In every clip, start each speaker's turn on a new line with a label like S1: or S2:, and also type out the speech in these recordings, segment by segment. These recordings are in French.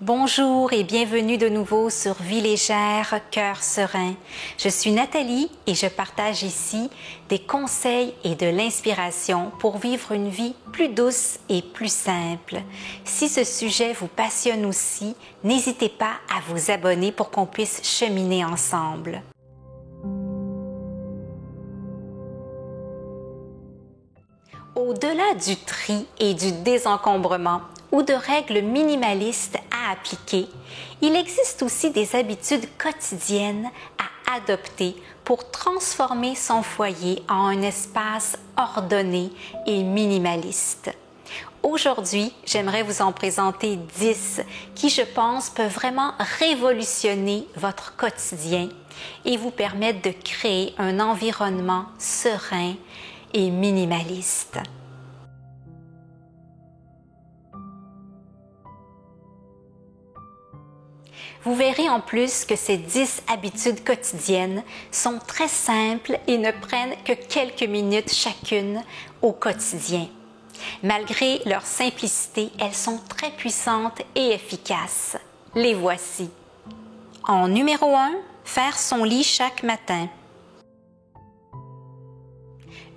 S1: Bonjour et bienvenue de nouveau sur Vie légère, cœur serein. Je suis Nathalie et je partage ici des conseils et de l'inspiration pour vivre une vie plus douce et plus simple. Si ce sujet vous passionne aussi, n'hésitez pas à vous abonner pour qu'on puisse cheminer ensemble. Au-delà du tri et du désencombrement ou de règles minimalistes à appliquer, il existe aussi des habitudes quotidiennes à adopter pour transformer son foyer en un espace ordonné et minimaliste. Aujourd'hui, j'aimerais vous en présenter 10 qui, je pense, peuvent vraiment révolutionner votre quotidien et vous permettre de créer un environnement serein et minimaliste. Vous verrez en plus que ces 10 habitudes quotidiennes sont très simples et ne prennent que quelques minutes chacune au quotidien. Malgré leur simplicité, elles sont très puissantes et efficaces. Les voici. En numéro 1, faire son lit chaque matin.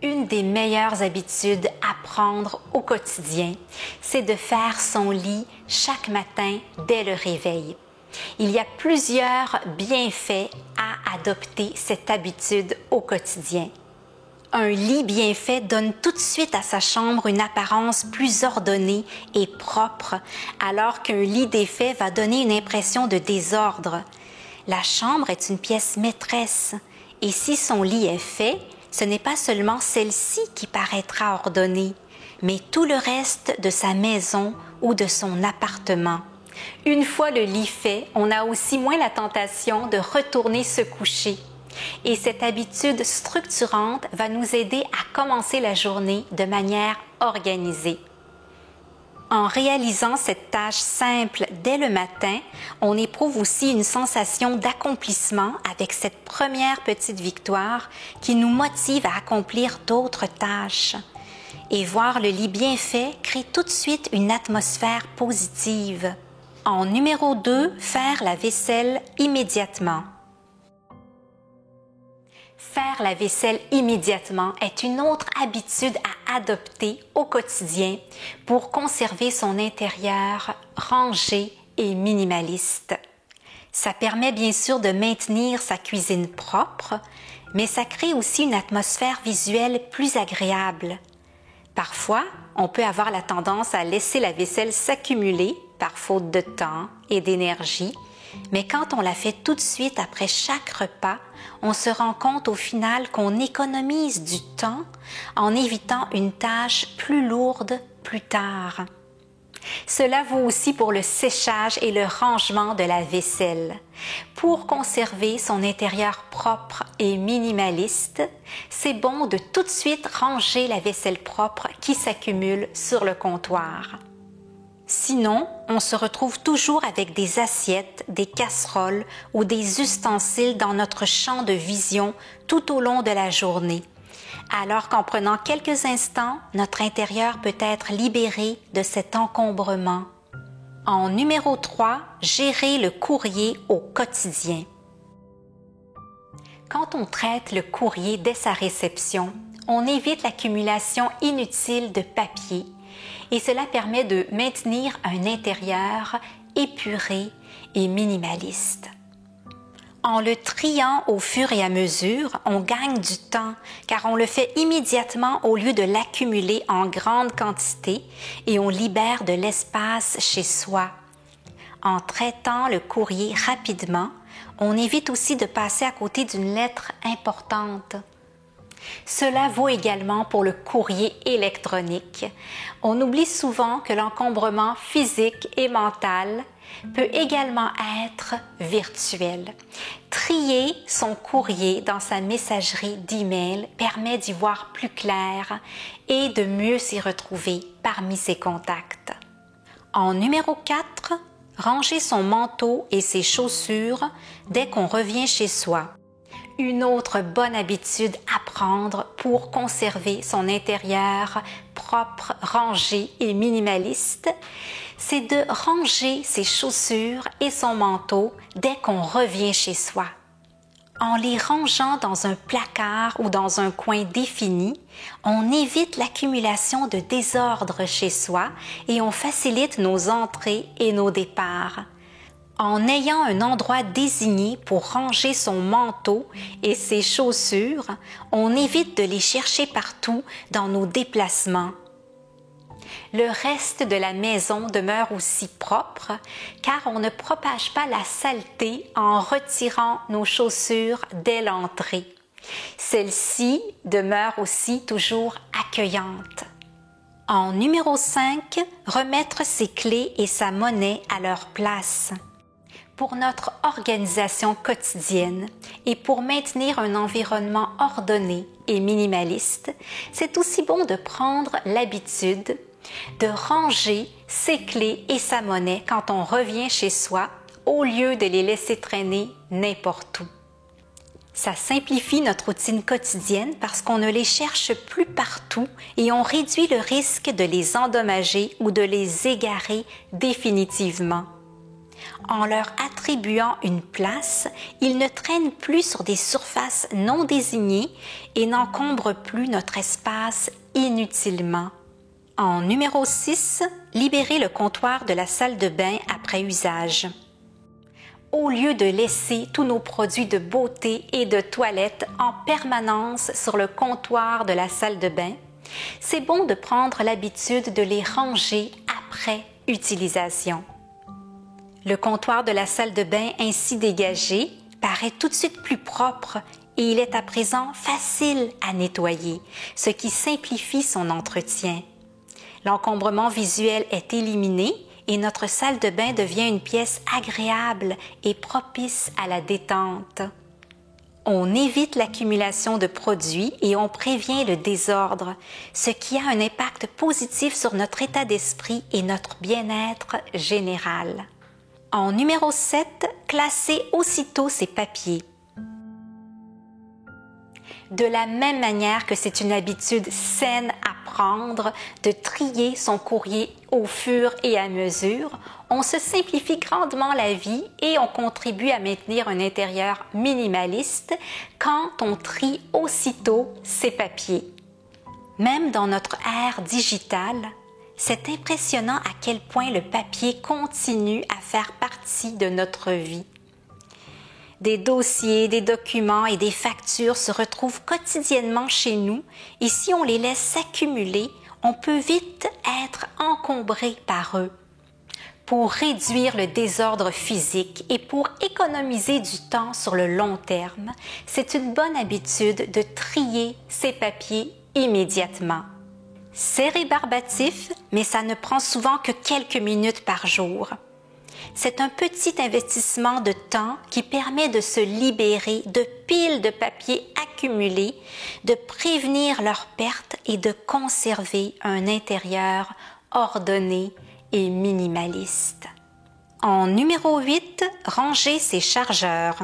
S1: Une des meilleures habitudes à prendre au quotidien, c'est de faire son lit chaque matin dès le réveil. Il y a plusieurs bienfaits à adopter cette habitude au quotidien. Un lit bien fait donne tout de suite à sa chambre une apparence plus ordonnée et propre, alors qu'un lit défait va donner une impression de désordre. La chambre est une pièce maîtresse, et si son lit est fait, ce n'est pas seulement celle-ci qui paraîtra ordonnée, mais tout le reste de sa maison ou de son appartement. Une fois le lit fait, on a aussi moins la tentation de retourner se coucher. Et cette habitude structurante va nous aider à commencer la journée de manière organisée. En réalisant cette tâche simple dès le matin, on éprouve aussi une sensation d'accomplissement avec cette première petite victoire qui nous motive à accomplir d'autres tâches. Et voir le lit bien fait crée tout de suite une atmosphère positive. En numéro 2, faire la vaisselle immédiatement. Faire la vaisselle immédiatement est une autre habitude à adopter au quotidien pour conserver son intérieur rangé et minimaliste. Ça permet bien sûr de maintenir sa cuisine propre, mais ça crée aussi une atmosphère visuelle plus agréable. Parfois, on peut avoir la tendance à laisser la vaisselle s'accumuler par faute de temps et d'énergie, mais quand on la fait tout de suite après chaque repas, on se rend compte au final qu'on économise du temps en évitant une tâche plus lourde plus tard. Cela vaut aussi pour le séchage et le rangement de la vaisselle. Pour conserver son intérieur propre et minimaliste, c'est bon de tout de suite ranger la vaisselle propre qui s'accumule sur le comptoir. Sinon, on se retrouve toujours avec des assiettes, des casseroles ou des ustensiles dans notre champ de vision tout au long de la journée. Alors qu'en prenant quelques instants, notre intérieur peut être libéré de cet encombrement. En numéro 3, gérer le courrier au quotidien. Quand on traite le courrier dès sa réception, on évite l'accumulation inutile de papier et cela permet de maintenir un intérieur épuré et minimaliste. En le triant au fur et à mesure, on gagne du temps car on le fait immédiatement au lieu de l'accumuler en grande quantité et on libère de l'espace chez soi. En traitant le courrier rapidement, on évite aussi de passer à côté d'une lettre importante. Cela vaut également pour le courrier électronique. On oublie souvent que l'encombrement physique et mental peut également être virtuel. Trier son courrier dans sa messagerie d'email permet d'y voir plus clair et de mieux s'y retrouver parmi ses contacts. En numéro 4, ranger son manteau et ses chaussures dès qu'on revient chez soi. Une autre bonne habitude à prendre pour conserver son intérieur propre, rangé et minimaliste, c'est de ranger ses chaussures et son manteau dès qu'on revient chez soi. En les rangeant dans un placard ou dans un coin défini, on évite l'accumulation de désordre chez soi et on facilite nos entrées et nos départs. En ayant un endroit désigné pour ranger son manteau et ses chaussures, on évite de les chercher partout dans nos déplacements. Le reste de la maison demeure aussi propre car on ne propage pas la saleté en retirant nos chaussures dès l'entrée. Celle-ci demeure aussi toujours accueillante. En numéro 5, remettre ses clés et sa monnaie à leur place. Pour notre organisation quotidienne et pour maintenir un environnement ordonné et minimaliste, c'est aussi bon de prendre l'habitude de ranger ses clés et sa monnaie quand on revient chez soi au lieu de les laisser traîner n'importe où. Ça simplifie notre routine quotidienne parce qu'on ne les cherche plus partout et on réduit le risque de les endommager ou de les égarer définitivement. En leur attribuant une place, ils ne traînent plus sur des surfaces non désignées et n'encombrent plus notre espace inutilement. En numéro 6, libérer le comptoir de la salle de bain après usage. Au lieu de laisser tous nos produits de beauté et de toilette en permanence sur le comptoir de la salle de bain, c'est bon de prendre l'habitude de les ranger après utilisation. Le comptoir de la salle de bain ainsi dégagé paraît tout de suite plus propre et il est à présent facile à nettoyer, ce qui simplifie son entretien. L'encombrement visuel est éliminé et notre salle de bain devient une pièce agréable et propice à la détente. On évite l'accumulation de produits et on prévient le désordre, ce qui a un impact positif sur notre état d'esprit et notre bien-être général. En numéro 7, classer aussitôt ses papiers. De la même manière que c'est une habitude saine à prendre de trier son courrier au fur et à mesure, on se simplifie grandement la vie et on contribue à maintenir un intérieur minimaliste quand on trie aussitôt ses papiers. Même dans notre ère digitale, c'est impressionnant à quel point le papier continue à faire partie de notre vie. Des dossiers, des documents et des factures se retrouvent quotidiennement chez nous et si on les laisse s'accumuler, on peut vite être encombré par eux. Pour réduire le désordre physique et pour économiser du temps sur le long terme, c'est une bonne habitude de trier ses papiers immédiatement. C'est rébarbatif, mais ça ne prend souvent que quelques minutes par jour. C'est un petit investissement de temps qui permet de se libérer de piles de papier accumulés, de prévenir leur perte et de conserver un intérieur ordonné et minimaliste. En numéro 8, ranger ses chargeurs.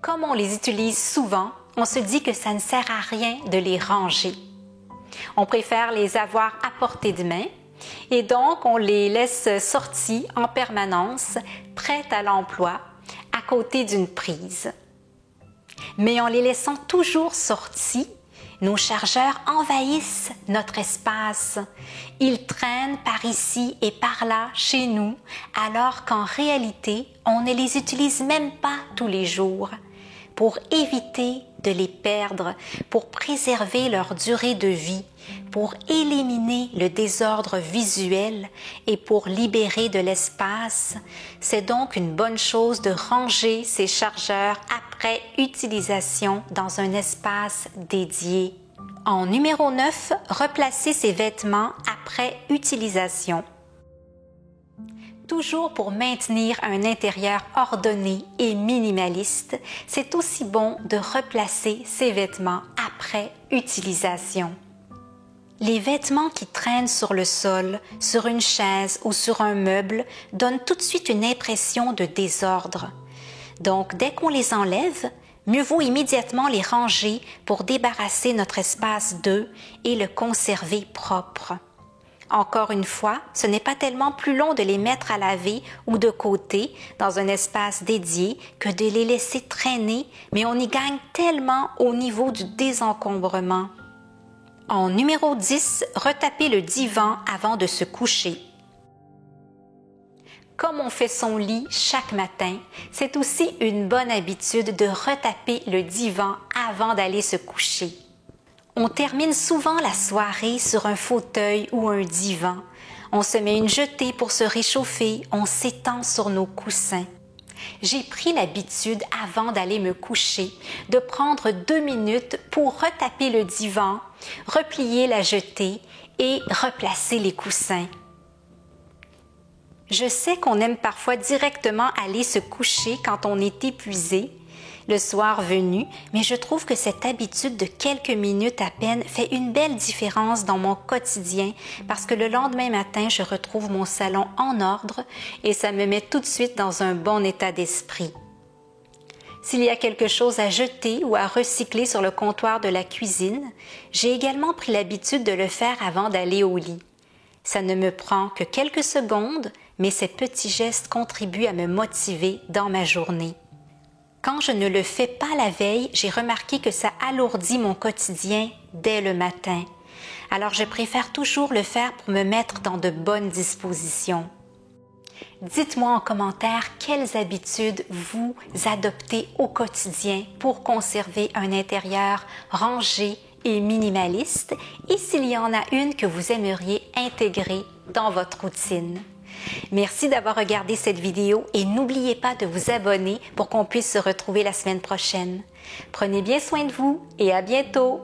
S1: Comme on les utilise souvent, on se dit que ça ne sert à rien de les ranger. On préfère les avoir à portée de main et donc on les laisse sortis en permanence, prêts à l'emploi, à côté d'une prise. Mais en les laissant toujours sortis, nos chargeurs envahissent notre espace. Ils traînent par ici et par là chez nous, alors qu'en réalité, on ne les utilise même pas tous les jours. Pour éviter de les perdre, pour préserver leur durée de vie, pour éliminer le désordre visuel et pour libérer de l'espace, c'est donc une bonne chose de ranger ces chargeurs après utilisation dans un espace dédié. En numéro 9, replacer ses vêtements après utilisation. Toujours pour maintenir un intérieur ordonné et minimaliste, c'est aussi bon de replacer ses vêtements après utilisation. Les vêtements qui traînent sur le sol, sur une chaise ou sur un meuble donnent tout de suite une impression de désordre. Donc, dès qu'on les enlève, mieux vaut immédiatement les ranger pour débarrasser notre espace d'eux et le conserver propre. Encore une fois, ce n'est pas tellement plus long de les mettre à laver ou de côté dans un espace dédié que de les laisser traîner, mais on y gagne tellement au niveau du désencombrement. En numéro 10, retaper le divan avant de se coucher. Comme on fait son lit chaque matin, c'est aussi une bonne habitude de retaper le divan avant d'aller se coucher. On termine souvent la soirée sur un fauteuil ou un divan. On se met une jetée pour se réchauffer, on s'étend sur nos coussins. J'ai pris l'habitude, avant d'aller me coucher, de prendre 2 minutes pour retaper le divan, replier la jetée et replacer les coussins. Je sais qu'on aime parfois directement aller se coucher quand on est épuisé, le soir venu, mais je trouve que cette habitude de quelques minutes à peine fait une belle différence dans mon quotidien parce que le lendemain matin, je retrouve mon salon en ordre et ça me met tout de suite dans un bon état d'esprit. S'il y a quelque chose à jeter ou à recycler sur le comptoir de la cuisine, j'ai également pris l'habitude de le faire avant d'aller au lit. Ça ne me prend que quelques secondes, mais ces petits gestes contribuent à me motiver dans ma journée. Quand je ne le fais pas la veille, j'ai remarqué que ça alourdit mon quotidien dès le matin. Alors je préfère toujours le faire pour me mettre dans de bonnes dispositions. Dites-moi en commentaire quelles habitudes vous adoptez au quotidien pour conserver un intérieur rangé et minimaliste et s'il y en a une que vous aimeriez intégrer dans votre routine. Merci d'avoir regardé cette vidéo et n'oubliez pas de vous abonner pour qu'on puisse se retrouver la semaine prochaine. Prenez bien soin de vous et à bientôt!